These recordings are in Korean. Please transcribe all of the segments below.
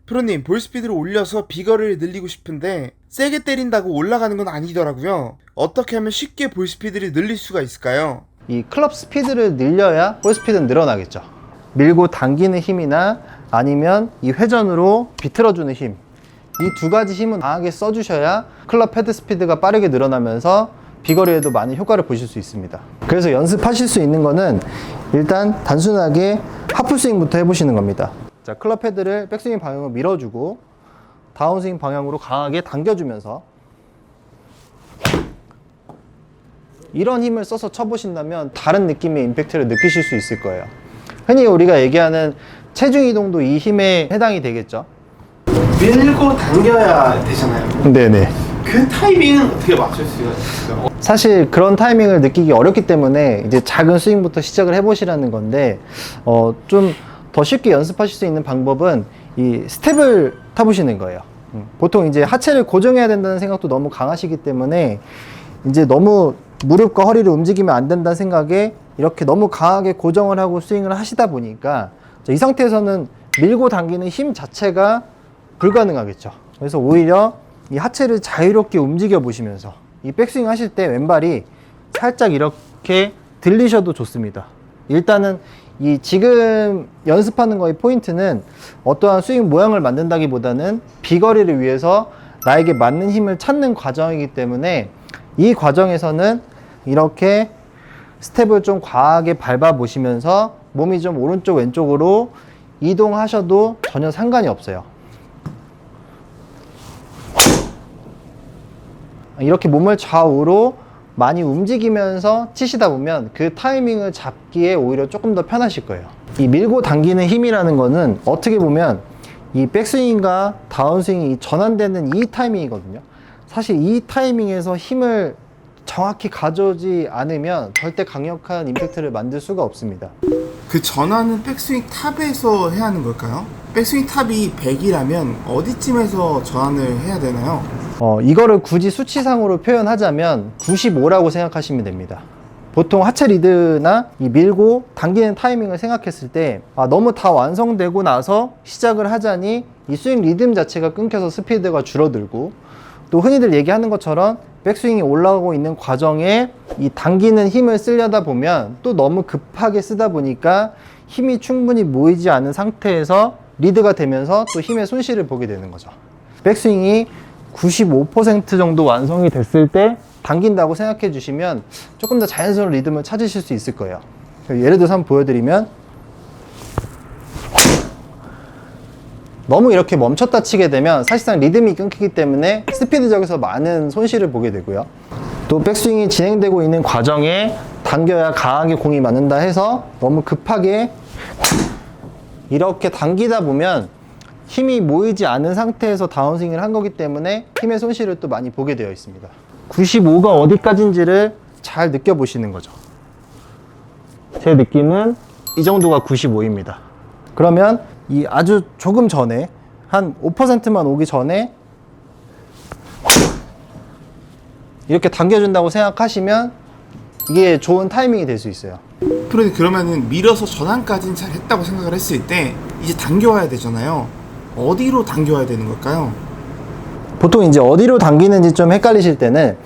프로님, 볼 스피드를 올려서 비거리를 늘리고 싶은데 세게 때린다고 올라가는 건 아니더라고요. 어떻게 하면 쉽게 볼 스피드를 늘릴 수가 있을까요? 이 클럽 스피드를 늘려야 볼 스피드는 늘어나겠죠. 밀고 당기는 힘이나 아니면 이 회전으로 비틀어주는 힘, 이 두 가지 힘은 강하게 써주셔야 클럽 헤드 스피드가 빠르게 늘어나면서 비거리에도 많은 효과를 보실 수 있습니다. 그래서 연습하실 수 있는 거는 일단 단순하게 하프 스윙부터 해보시는 겁니다. 자, 클럽 헤드를 백스윙 방향으로 밀어주고 다운스윙 방향으로 강하게 당겨주면서 이런 힘을 써서 쳐보신다면 다른 느낌의 임팩트를 느끼실 수 있을 거예요. 흔히 우리가 얘기하는 체중 이동도 이 힘에 해당이 되겠죠. 밀고 당겨야 되잖아요. 네네. 그 타이밍은 어떻게 맞출 수가 있어요? 사실 그런 타이밍을 느끼기 어렵기 때문에 이제 작은 스윙부터 시작을 해보시라는 건데, 좀 더 쉽게 연습하실 수 있는 방법은 이 스텝을 타보시는 거예요. 보통 이제 하체를 고정해야 된다는 생각도 너무 강하시기 때문에 이제 너무 무릎과 허리를 움직이면 안 된다는 생각에 이렇게 너무 강하게 고정을 하고 스윙을 하시다 보니까 이 상태에서는 밀고 당기는 힘 자체가 불가능하겠죠. 그래서 오히려 이 하체를 자유롭게 움직여 보시면서 이 백스윙 하실 때 왼발이 살짝 이렇게 들리셔도 좋습니다. 일단은 이 지금 연습하는 거의 포인트는 어떠한 스윙 모양을 만든다기보다는 비거리를 위해서 나에게 맞는 힘을 찾는 과정이기 때문에 이 과정에서는 이렇게 스텝을 좀 과하게 밟아 보시면서 몸이 좀 오른쪽 왼쪽으로 이동하셔도 전혀 상관이 없어요. 이렇게 몸을 좌우로 많이 움직이면서 치시다 보면 그 타이밍을 잡기에 오히려 조금 더 편하실 거예요. 이 밀고 당기는 힘이라는 거는 어떻게 보면 이 백스윙과 다운스윙이 전환되는 이 타이밍이거든요. 사실 이 타이밍에서 힘을 정확히 가져오지 않으면 절대 강력한 임팩트를 만들 수가 없습니다. 그 전환은 백스윙 탑에서 해야 하는 걸까요? 백스윙 탑이 100이라면 어디쯤에서 전환을 해야 되나요? 이거를 굳이 수치상으로 표현하자면 95라고 생각하시면 됩니다. 보통 하체 리드나 이 밀고 당기는 타이밍을 생각했을 때 너무 다 완성되고 나서 시작을 하자니 이 스윙 리듬 자체가 끊겨서 스피드가 줄어들고, 또 흔히들 얘기하는 것처럼 백스윙이 올라가고 있는 과정에 이 당기는 힘을 쓰려다 보면 또 너무 급하게 쓰다 보니까 힘이 충분히 모이지 않은 상태에서 리드가 되면서 또 힘의 손실을 보게 되는 거죠. 백스윙이 95% 정도 완성이 됐을 때 당긴다고 생각해 주시면 조금 더 자연스러운 리듬을 찾으실 수 있을 거예요. 예를 들어서 한번 보여드리면, 너무 이렇게 멈췄다 치게 되면 사실상 리듬이 끊기기 때문에 스피드적에서 많은 손실을 보게 되고요. 또 백스윙이 진행되고 있는 과정에 당겨야 강하게 공이 맞는다 해서 너무 급하게 이렇게 당기다 보면 힘이 모이지 않은 상태에서 다운스윙을 한 거기 때문에 힘의 손실을 또 많이 보게 되어 있습니다. 95가 어디까지인지를 잘 느껴보시는 거죠. 제 느낌은 이 정도가 95입니다. 그러면 이 아주 조금 전에 한 5%만 오기 전에 이렇게 당겨준다고 생각하시면 이게 좋은 타이밍이 될 수 있어요. 프로님, 그러면은 밀어서 전환까지는 잘 했다고 생각을 했을 때 이제 당겨와야 되잖아요. 어디로 당겨와야 되는 걸까요? 보통 이제 어디로 당기는지 좀 헷갈리실 때는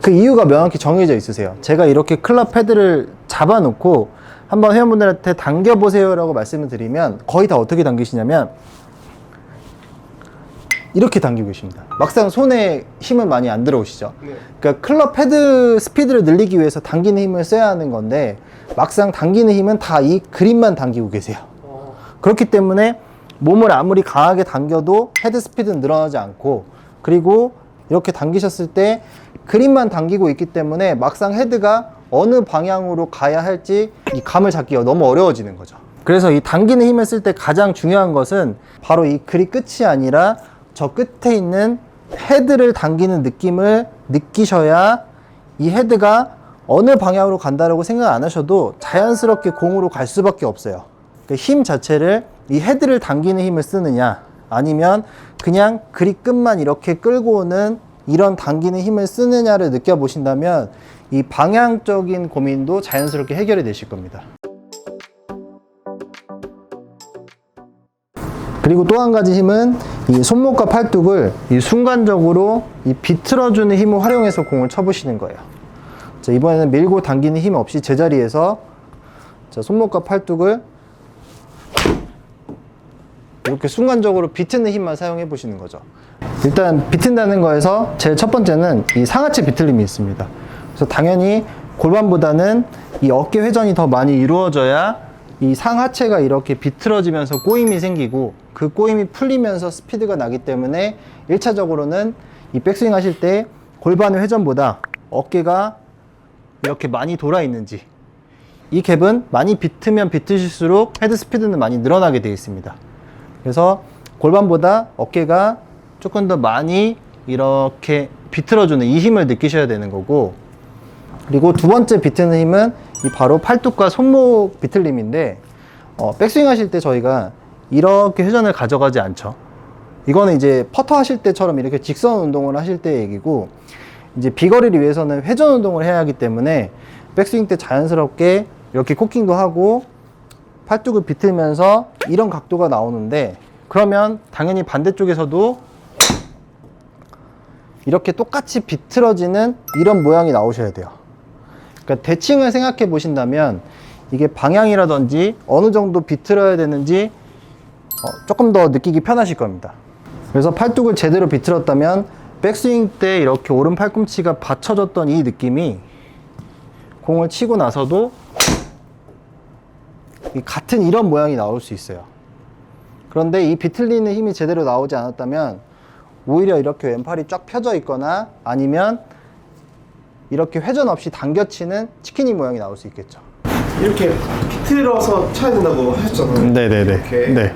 그 이유가 명확히 정해져 있으세요. 제가 이렇게 클럽 헤드를 잡아놓고 한번 회원분들한테 당겨보세요 라고 말씀을 드리면 거의 다 어떻게 당기시냐면 이렇게 당기고 계십니다. 막상 손에 힘은 많이 안 들어오시죠. 네. 그러니까 클럽 헤드 스피드를 늘리기 위해서 당기는 힘을 써야 하는 건데 막상 당기는 힘은 다 이 그립만 당기고 계세요. 그렇기 때문에 몸을 아무리 강하게 당겨도 헤드 스피드는 늘어나지 않고, 그리고 이렇게 당기셨을 때 그립만 당기고 있기 때문에 막상 헤드가 어느 방향으로 가야 할지 이 감을 잡기가 너무 어려워지는 거죠. 그래서 이 당기는 힘을 쓸 때 가장 중요한 것은 바로 이 그립 끝이 아니라 저 끝에 있는 헤드를 당기는 느낌을 느끼셔야 이 헤드가 어느 방향으로 간다라고 생각 안 하셔도 자연스럽게 공으로 갈 수밖에 없어요. 그 힘 자체를 이 헤드를 당기는 힘을 쓰느냐, 아니면 그냥 그립 끝만 이렇게 끌고 오는 이런 당기는 힘을 쓰느냐를 느껴보신다면 이 방향적인 고민도 자연스럽게 해결이 되실 겁니다. 그리고 또 한 가지 힘은 이 손목과 팔뚝을 이 순간적으로 이 비틀어주는 힘을 활용해서 공을 쳐보시는 거예요. 자, 이번에는 밀고 당기는 힘 없이 제자리에서 자, 손목과 팔뚝을 이렇게 순간적으로 비트는 힘만 사용해 보시는 거죠. 일단 비튼다는 거에서 제일 첫 번째는 이 상하체 비틀림이 있습니다. 그래서 당연히 골반보다는 이 어깨 회전이 더 많이 이루어져야 이 상하체가 이렇게 비틀어지면서 꼬임이 생기고 그 꼬임이 풀리면서 스피드가 나기 때문에 1차적으로는 이 백스윙 하실 때 골반의 회전보다 어깨가 이렇게 많이 돌아 있는지, 이 갭은 많이 비트면 비트실수록 헤드 스피드는 많이 늘어나게 되어 있습니다. 그래서 골반보다 어깨가 조금 더 많이 이렇게 비틀어주는 이 힘을 느끼셔야 되는 거고, 그리고 두 번째 비트는 힘은 이 바로 팔뚝과 손목 비틀림인데, 백스윙 하실 때 저희가 이렇게 회전을 가져가지 않죠. 이거는 이제 퍼터 하실 때처럼 이렇게 직선 운동을 하실 때 얘기고, 이제 비거리를 위해서는 회전 운동을 해야 하기 때문에 백스윙 때 자연스럽게 이렇게 코킹도 하고 팔뚝을 비틀면서 이런 각도가 나오는데, 그러면 당연히 반대쪽에서도 이렇게 똑같이 비틀어지는 이런 모양이 나오셔야 돼요. 그러니까 대칭을 생각해 보신다면 이게 방향이라든지 어느 정도 비틀어야 되는지 조금 더 느끼기 편하실 겁니다. 그래서 팔뚝을 제대로 비틀었다면 백스윙 때 이렇게 오른 팔꿈치가 받쳐졌던 이 느낌이 공을 치고 나서도 같은 이런 모양이 나올 수 있어요. 그런데 이 비틀리는 힘이 제대로 나오지 않았다면 오히려 이렇게 왼팔이 쫙 펴져 있거나 아니면 이렇게 회전 없이 당겨치는 치키니 모양이 나올 수 있겠죠. 이렇게 비틀어서 쳐야 된다고 하셨잖아요. 네네네. 이렇게. 네.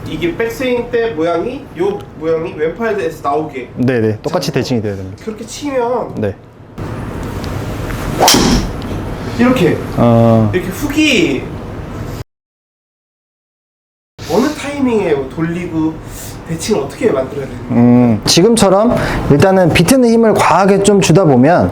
이게 백스윙 때 모양이 요 모양이 왼팔에서 나오게. 네네. 똑같이 대칭이 돼야 됩니다. 그렇게 치면 네. 이렇게 이렇게 훅이 어느 타이밍에 돌리고 대칭을 어떻게 만들어야 되는 거예요? 지금처럼 일단은 비트는 힘을 과하게 좀 주다 보면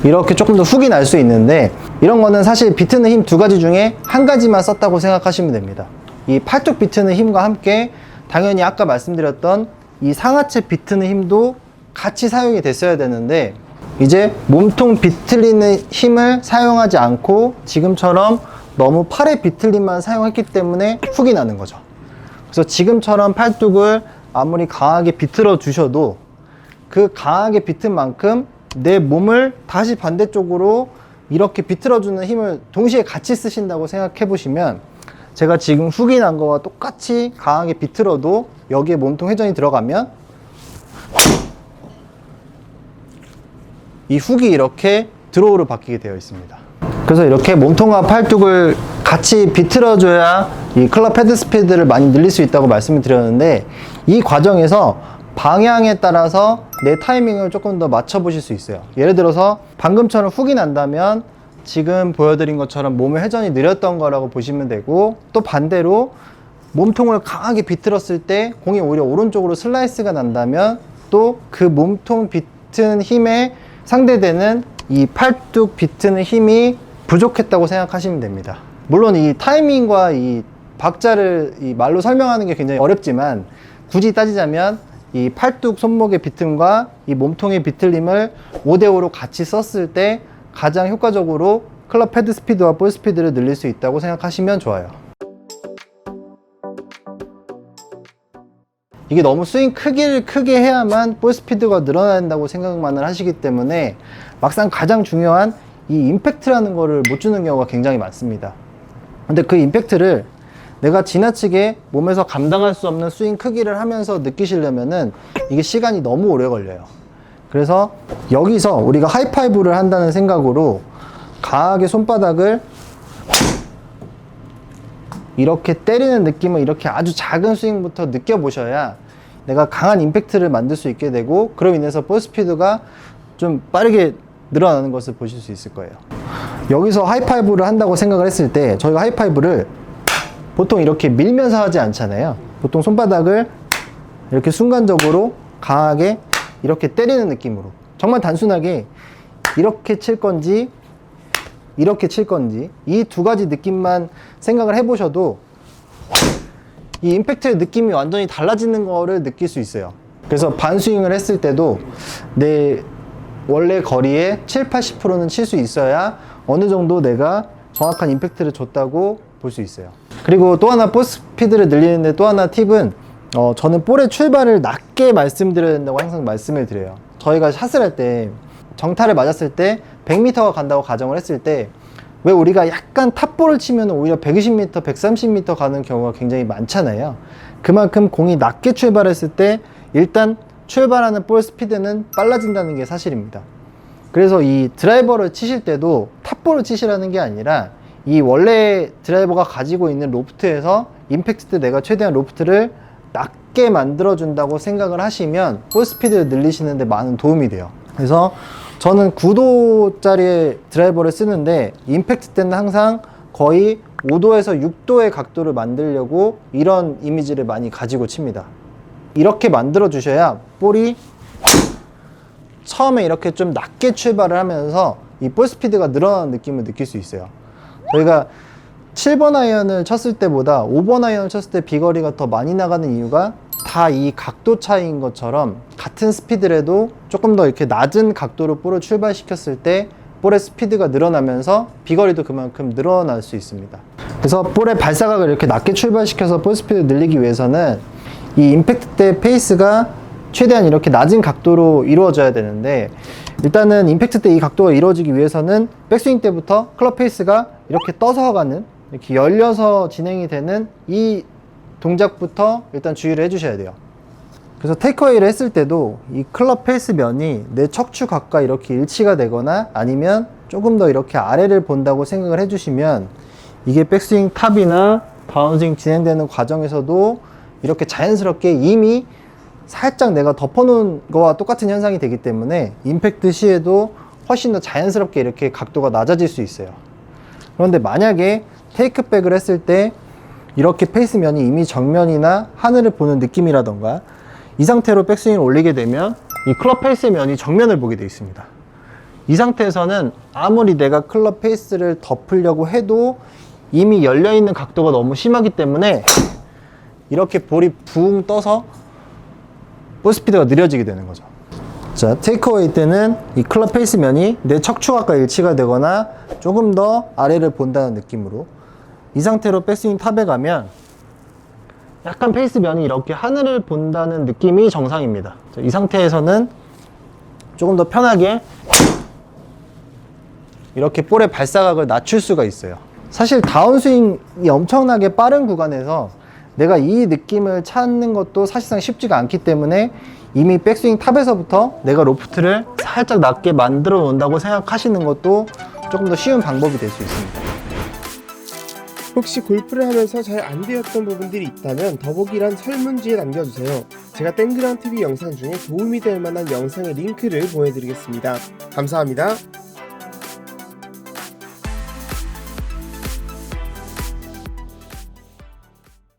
이렇게 조금 더 훅이 날 수 있는데, 이런 거는 사실 비트는 힘 두 가지 중에 한 가지만 썼다고 생각하시면 됩니다. 이 팔뚝 비트는 힘과 함께 당연히 아까 말씀드렸던 이 상하체 비트는 힘도 같이 사용이 됐어야 되는데, 이제 몸통 비틀리는 힘을 사용하지 않고 지금처럼 너무 팔의 비틀림만 사용했기 때문에 훅이 나는 거죠. 그래서 지금처럼 팔뚝을 아무리 강하게 비틀어 주셔도 그 강하게 비튼 만큼 내 몸을 다시 반대쪽으로 이렇게 비틀어주는 힘을 동시에 같이 쓰신다고 생각해 보시면, 제가 지금 훅이 난 거와 똑같이 강하게 비틀어도 여기에 몸통 회전이 들어가면 이 훅이 이렇게 드로우로 바뀌게 되어 있습니다. 그래서 이렇게 몸통과 팔뚝을 같이 비틀어줘야 이 클럽 헤드 스피드를 많이 늘릴 수 있다고 말씀을 드렸는데, 이 과정에서 방향에 따라서 내 타이밍을 조금 더 맞춰 보실 수 있어요. 예를 들어서 방금처럼 훅이 난다면 지금 보여드린 것처럼 몸의 회전이 느렸던 거라고 보시면 되고, 또 반대로 몸통을 강하게 비틀었을 때 공이 오히려 오른쪽으로 슬라이스가 난다면 또 그 몸통 비튼 힘에 상대되는 이 팔뚝 비트는 힘이 부족했다고 생각하시면 됩니다. 물론 이 타이밍과 이 박자를 이 말로 설명하는 게 굉장히 어렵지만, 굳이 따지자면 이 팔뚝 손목의 비틈과 이 몸통의 비틀림을 5대5로 같이 썼을 때 가장 효과적으로 클럽 헤드 스피드와 볼 스피드를 늘릴 수 있다고 생각하시면 좋아요. 이게 너무 스윙 크기를 크게 해야만 볼 스피드가 늘어난다고 생각만을 하시기 때문에 막상 가장 중요한 이 임팩트라는 거를 못 주는 경우가 굉장히 많습니다. 근데 그 임팩트를 내가 지나치게 몸에서 감당할 수 없는 스윙 크기를 하면서 느끼시려면은 이게 시간이 너무 오래 걸려요. 그래서 여기서 우리가 하이파이브를 한다는 생각으로 강하게 손바닥을 이렇게 때리는 느낌을 이렇게 아주 작은 스윙부터 느껴보셔야 내가 강한 임팩트를 만들 수 있게 되고, 그로 인해서 볼 스피드가 좀 빠르게 늘어나는 것을 보실 수 있을 거예요. 여기서 하이파이브를 한다고 생각을 했을 때 저희가 하이파이브를 보통 이렇게 밀면서 하지 않잖아요. 보통 손바닥을 이렇게 순간적으로 강하게 이렇게 때리는 느낌으로, 정말 단순하게 이렇게 칠 건지 이렇게 칠 건지 이 두 가지 느낌만 생각을 해보셔도 이 임팩트의 느낌이 완전히 달라지는 거를 느낄 수 있어요. 그래서 반스윙을 했을 때도 내 원래 거리의 7, 80%는 칠 수 있어야 어느 정도 내가 정확한 임팩트를 줬다고 볼 수 있어요. 그리고 또 하나 볼 스피드를 늘리는데 또 하나 팁은 저는 볼의 출발을 낮게 말씀드려야 된다고 항상 말씀을 드려요. 저희가 샷을 할 때 정타를 맞았을 때 100m가 간다고 가정을 했을 때 왜 우리가 약간 탑볼을 치면 오히려 120m, 130m 가는 경우가 굉장히 많잖아요. 그만큼 공이 낮게 출발했을 때 일단 출발하는 볼 스피드는 빨라진다는 게 사실입니다. 그래서 이 드라이버를 치실 때도 탑볼을 치시라는 게 아니라 이 원래 드라이버가 가지고 있는 로프트에서 임팩트 때 내가 최대한 로프트를 낮게 만들어 준다고 생각을 하시면 볼 스피드를 늘리시는 데 많은 도움이 돼요. 그래서 저는 9도짜리 드라이버를 쓰는데 임팩트 때는 항상 거의 5도에서 6도의 각도를 만들려고 이런 이미지를 많이 가지고 칩니다. 이렇게 만들어 주셔야 볼이 처음에 이렇게 좀 낮게 출발을 하면서 이 볼 스피드가 늘어나는 느낌을 느낄 수 있어요. 저희가 7번 아이언을 쳤을 때보다 5번 아이언을 쳤을 때 비거리가 더 많이 나가는 이유가 다 이 각도 차이인 것처럼 같은 스피드라도 조금 더 이렇게 낮은 각도로 볼을 출발시켰을 때 볼의 스피드가 늘어나면서 비거리도 그만큼 늘어날 수 있습니다. 그래서 볼의 발사각을 이렇게 낮게 출발시켜서 볼 스피드를 늘리기 위해서는 이 임팩트 때 페이스가 최대한 이렇게 낮은 각도로 이루어져야 되는데 일단은 임팩트 때 이 각도가 이루어지기 위해서는 백스윙 때부터 클럽 페이스가 이렇게 떠서 가는 이렇게 열려서 진행이 되는 이 동작부터 일단 주의를 해주셔야 돼요. 그래서 테이크어웨이를 했을 때도 이 클럽 페이스 면이 내 척추각과 이렇게 일치가 되거나 아니면 조금 더 이렇게 아래를 본다고 생각을 해주시면 이게 백스윙 탑이나 다운스윙 진행되는 과정에서도 이렇게 자연스럽게 이미 살짝 내가 덮어놓은 거와 똑같은 현상이 되기 때문에 임팩트 시에도 훨씬 더 자연스럽게 이렇게 각도가 낮아질 수 있어요. 그런데 만약에 테이크백을 했을 때 이렇게 페이스 면이 이미 정면이나 하늘을 보는 느낌이라던가 이 상태로 백스윙을 올리게 되면 이 클럽 페이스 면이 정면을 보게 되어 있습니다. 이 상태에서는 아무리 내가 클럽 페이스를 덮으려고 해도 이미 열려있는 각도가 너무 심하기 때문에 이렇게 볼이 붕 떠서 볼 스피드가 느려지게 되는 거죠. 자, 테이크어웨이 때는 이 클럽 페이스 면이 내 척추각과 일치가 되거나 조금 더 아래를 본다는 느낌으로 이 상태로 백스윙 탑에 가면 약간 페이스 면이 이렇게 하늘을 본다는 느낌이 정상입니다. 자, 이 상태에서는 조금 더 편하게 이렇게 볼의 발사각을 낮출 수가 있어요. 사실 다운스윙이 엄청나게 빠른 구간에서 내가 이 느낌을 찾는 것도 사실상 쉽지가 않기 때문에 이미 백스윙 탑에서부터 내가 로프트를 살짝 낮게 만들어 놓는다고 생각하시는 것도 조금 더 쉬운 방법이 될 수 있습니다. 혹시 골프를 하면서 잘 안 되었던 부분들이 있다면 더보기란 설문지에 남겨주세요. 제가 땡그랑 TV 영상 중에 도움이 될 만한 영상의 링크를 보내드리겠습니다. 감사합니다.